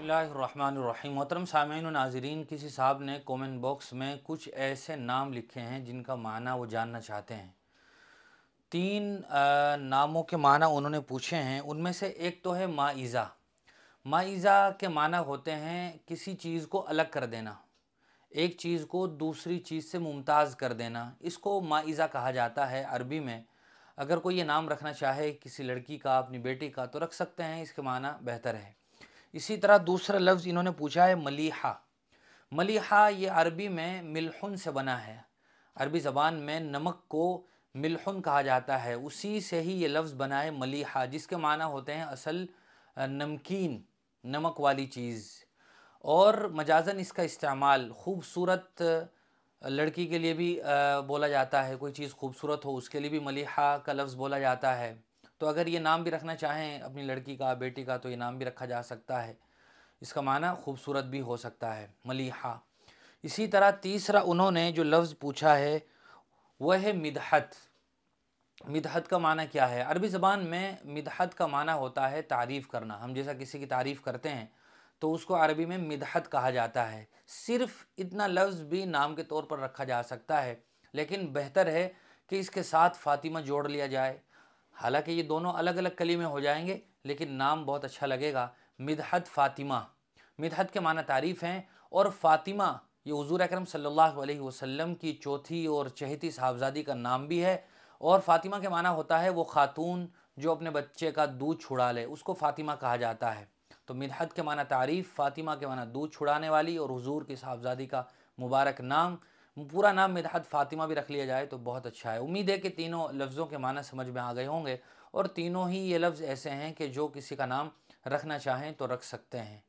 बिस्मिल्लाहिर्रहमानिर्रहीम। मोहतरम सामीन व नाज़रीन, किसी साहब ने कमेंट बॉक्स में कुछ ऐसे नाम लिखे हैं जिनका माना वो जानना चाहते हैं। तीन नामों के माना उन्होंने पूछे हैं। उनमें से एक तो है माइज़ा। माइज़ा के माना होते हैं किसी चीज़ को अलग कर देना, एक चीज़ को दूसरी चीज़ से मुमताज़ कर देना। इसको माइज़ा कहा जाता है अरबी में। अगर कोई ये नाम रखना चाहे किसी लड़की का, अपनी बेटी का, तो रख सकते हैं, इसके माना बेहतर है। इसी तरह दूसरा लफ्ज़ इन्होंने पूछा है मलीहा। मलीहा ये अरबी में मिल्हुन से बना है। अरबी ज़बान में नमक को मिल्हुन कहा जाता है, उसी से ही ये लफ्ज़ बना है मलीहा, जिसके माना होते हैं असल नमकीन, नमक वाली चीज़। और मजाजन इसका इस्तेमाल खूबसूरत लड़की के लिए भी बोला जाता है। कोई चीज़ खूबसूरत हो उसके लिए भी मलीहा का लफ्ज़ बोला जाता है। तो अगर ये नाम भी रखना चाहें अपनी लड़की का, बेटी का, तो ये नाम भी रखा जा सकता है। इसका माना खूबसूरत भी हो सकता है, मलीहा। इसी तरह तीसरा उन्होंने जो लफ्ज़ पूछा है वह है मिदहत। मिदहत का माना क्या है? अरबी ज़बान में मिदहत का माना होता है तारीफ़ करना। हम जैसा किसी की तारीफ़ करते हैं तो उसको अरबी में मिदहत कहा जाता है। सिर्फ़ इतना लफ्ज़ भी नाम के तौर पर रखा जा सकता है, लेकिन बेहतर है कि इसके साथ फ़ातिमा जोड़ लिया जाए। हालांकि ये दोनों अलग अलग कलीमे हो जाएंगे, लेकिन नाम बहुत अच्छा लगेगा, मिदहत फ़ातिमा। मिदहत के माना तारीफ़ हैं, और फ़ातिमा ये हुज़ूर अकरम सल्लल्लाहु अलैहि वसल्लम की चौथी और चहेती साहबजादी का नाम भी है। और फ़ातिमा के माना होता है वो ख़ातून जो अपने बच्चे का दूध छुड़ा ले, उसको फ़ातिमा कहा जाता है। तो मिदहत के माना तारीफ़, फ़ातिमा के माना दूध छुड़ाने वाली, और हुज़ूर की साहबजादी का मुबारक नाम, पूरा नाम मिदहत फ़ातिमा भी रख लिया जाए तो बहुत अच्छा है। उम्मीद है कि तीनों लफ्ज़ों के माना समझ में आ गए होंगे, और तीनों ही ये लफ्ज़ ऐसे हैं कि जो किसी का नाम रखना चाहें तो रख सकते हैं।